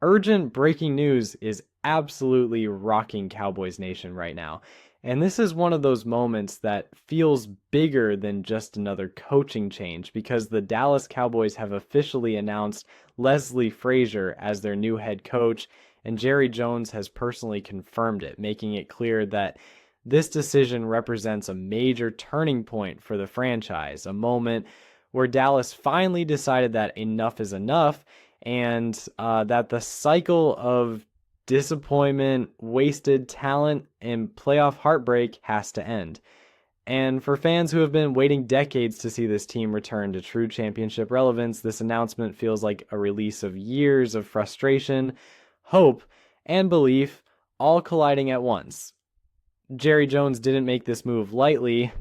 urgent breaking news is absolutely rocking Cowboys Nation right now. And this is one of those moments that feels bigger than just another coaching change because the Dallas Cowboys have officially announced Leslie Frazier as their new head coach, and Jerry Jones has personally confirmed it, making it clear that this decision represents a major turning point for the franchise, a moment where Dallas finally decided that enough is enough and that the cycle of disappointment, wasted talent, and playoff heartbreak has to end. And for fans who have been waiting decades to see this team return to true championship relevance, this announcement feels like a release of years of frustration, hope, and belief all colliding at once. Jerry Jones didn't make this move lightly,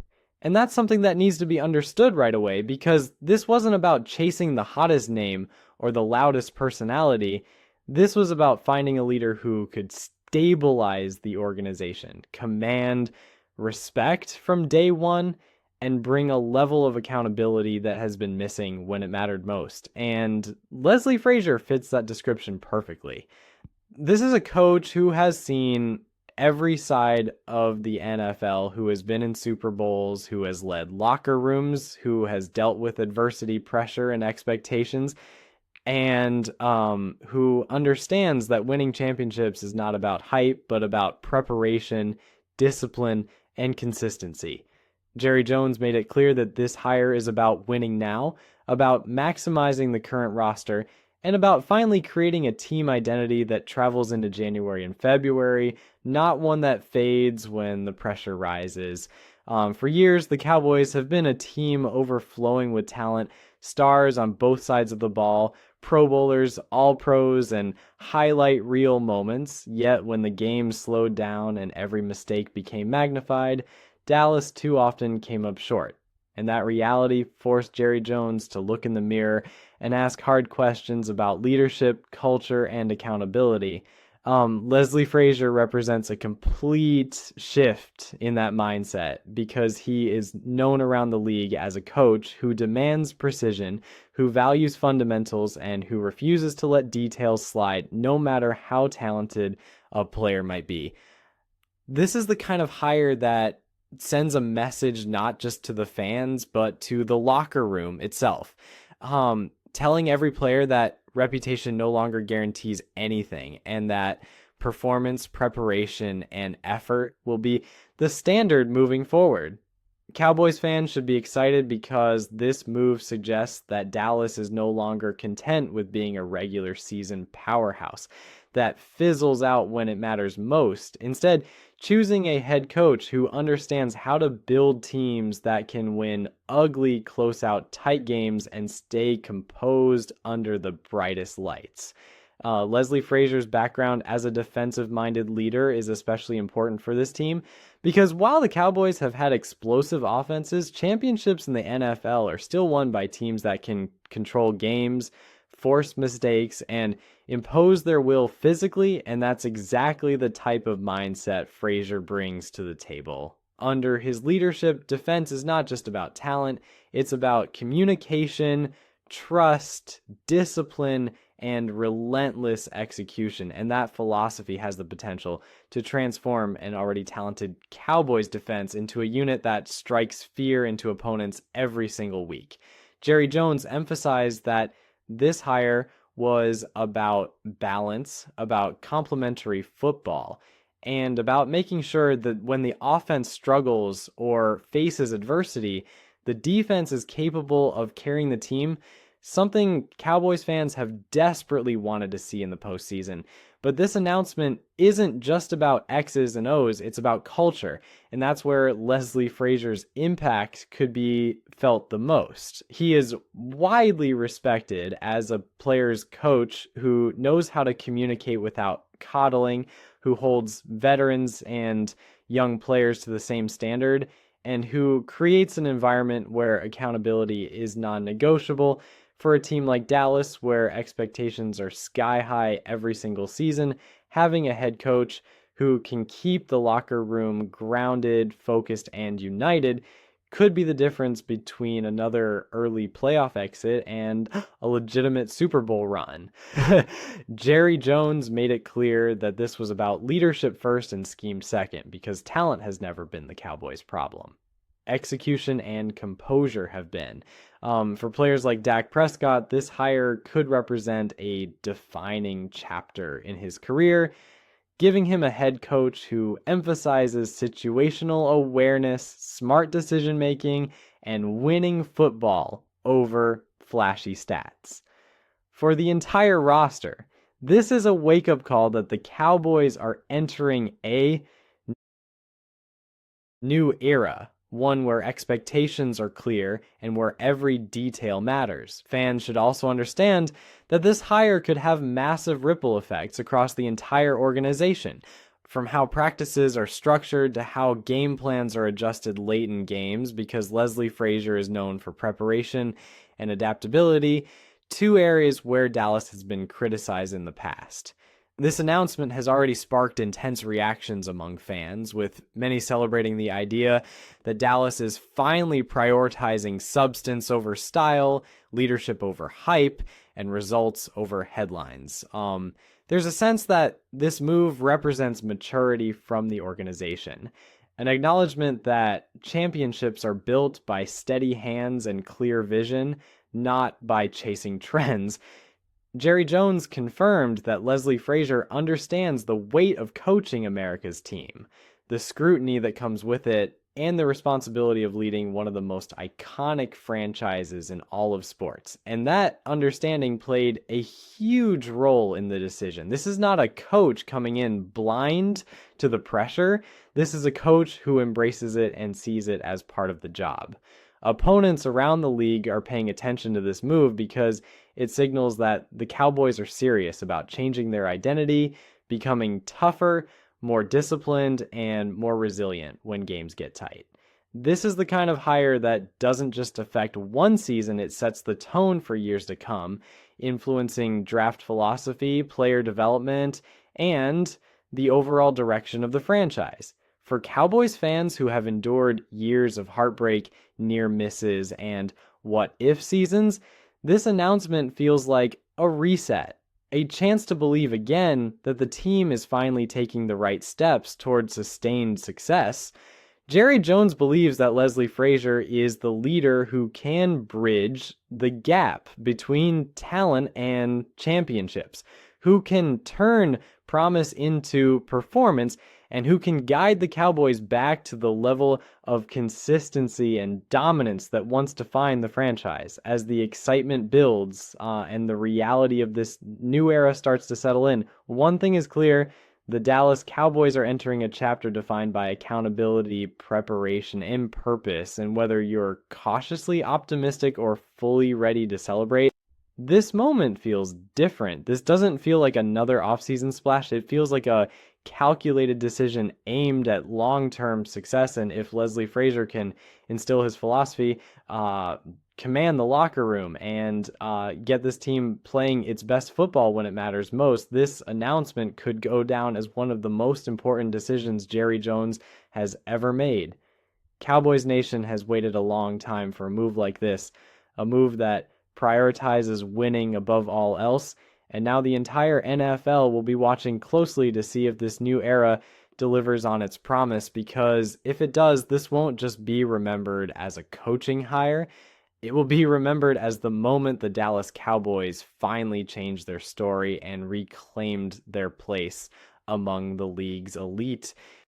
and that's something that needs to be understood right away because this wasn't about chasing the hottest name or the loudest personality. This was about finding a leader who could stabilize the organization, command respect from day one, and bring a level of accountability that has been missing when it mattered most. And Leslie Frazier fits that description perfectly. This is a coach who has seen every side of the NFL, who has been in Super Bowls, who has led locker rooms, who has dealt with adversity, pressure, and expectations, and who understands that winning championships is not about hype, but about preparation, discipline, and consistency. Jerry Jones made it clear that this hire is about winning now, about maximizing the current roster, and about finally creating a team identity that travels into January and February, not one that fades when the pressure rises. For years, the Cowboys have been a team overflowing with talent, stars on both sides of the ball, Pro Bowlers, All Pros, and highlight reel moments. Yet when the game slowed down and every mistake became magnified, Dallas too often came up short. And that reality forced Jerry Jones to look in the mirror and ask hard questions about leadership, culture, and accountability. Leslie Frazier represents a complete shift in that mindset because he is known around the league as a coach who demands precision, who values fundamentals, and who refuses to let details slide no matter how talented a player might be. This is the kind of hire that sends a message not just to the fans, but to the locker room itself. Telling every player that reputation no longer guarantees anything and that performance, preparation, and effort will be the standard moving forward. Cowboys fans should be excited because this move suggests that Dallas is no longer content with being a regular season powerhouse that fizzles out when it matters most. Instead, choosing a head coach who understands how to build teams that can win ugly, close out, tight games and stay composed under the brightest lights. Leslie Frazier's background as a defensive-minded leader is especially important for this team because while the Cowboys have had explosive offenses, championships in the NFL are still won by teams that can control games, force mistakes, and impose their will physically, and that's exactly the type of mindset Frazier brings to the table. Under his leadership, defense is not just about talent, it's about communication, trust, discipline, and relentless execution. And that philosophy has the potential to transform an already talented Cowboys defense into a unit that strikes fear into opponents every single week. Jerry Jones emphasized that this hire was about balance, about complementary football, and about making sure that when the offense struggles or faces adversity, the defense is capable of carrying the team, something Cowboys fans have desperately wanted to see in the postseason. But this announcement isn't just about X's and O's, it's about culture. And that's where Leslie Frazier's impact could be felt the most. He is widely respected as a player's coach who knows how to communicate without coddling, who holds veterans and young players to the same standard, and who creates an environment where accountability is non-negotiable. For a team like Dallas, where expectations are sky high every single season, having a head coach who can keep the locker room grounded, focused, and united could be the difference between another early playoff exit and a legitimate Super Bowl run. Jerry Jones made it clear that this was about leadership first and scheme second, because talent has never been the Cowboys' problem. Execution and composure have been. For players like Dak Prescott, this hire could represent a defining chapter in his career, giving him a head coach who emphasizes situational awareness, smart decision making, and winning football over flashy stats. For the entire roster, this is a wake-up call that the Cowboys are entering a new era, one where expectations are clear and where every detail matters. Fans should also understand that this hire could have massive ripple effects across the entire organization, from how practices are structured to how game plans are adjusted late in games, because Leslie Frazier is known for preparation and adaptability, two areas where Dallas has been criticized in the past. This announcement has already sparked intense reactions among fans, with many celebrating the idea that Dallas is finally prioritizing substance over style, leadership over hype, and results over headlines. There's a sense that this move represents maturity from the organization, an acknowledgement that championships are built by steady hands and clear vision, not by chasing trends. Jerry Jones confirmed that Leslie Frazier understands the weight of coaching America's team, the scrutiny that comes with it, and the responsibility of leading one of the most iconic franchises in all of sports. And that understanding played a huge role in the decision. This is not a coach coming in blind to the pressure. This is a coach who embraces it and sees it as part of the job. Opponents around the league are paying attention to this move because it signals that the Cowboys are serious about changing their identity, becoming tougher, more disciplined, and more resilient when games get tight. This is the kind of hire that doesn't just affect one season, it sets the tone for years to come, influencing draft philosophy, player development, and the overall direction of the franchise. For Cowboys fans who have endured years of heartbreak, near misses, and what-if seasons, this announcement feels like a reset, a chance to believe again that the team is finally taking the right steps toward sustained success. Jerry Jones believes that Leslie Frazier is the leader who can bridge the gap between talent and championships, who can turn promise into performance, and who can guide the Cowboys back to the level of consistency and dominance that once defined the franchise. As the excitement builds and the reality of this new era starts to settle in, one thing is clear: the Dallas Cowboys are entering a chapter defined by accountability, preparation, and purpose. And whether you're cautiously optimistic or fully ready to celebrate, this moment feels different. This doesn't feel like another offseason splash. It feels like a calculated decision aimed at long-term success. And if Leslie Frazier can instill his philosophy, command the locker room, and get this team playing its best football when it matters most, this announcement could go down as one of the most important decisions Jerry Jones has ever made. Cowboys Nation has waited a long time for a move like this, a move that prioritizes winning above all else. And now the entire NFL will be watching closely to see if this new era delivers on its promise, because if it does, this won't just be remembered as a coaching hire. It will be remembered as the moment the Dallas Cowboys finally changed their story and reclaimed their place among the league's elite.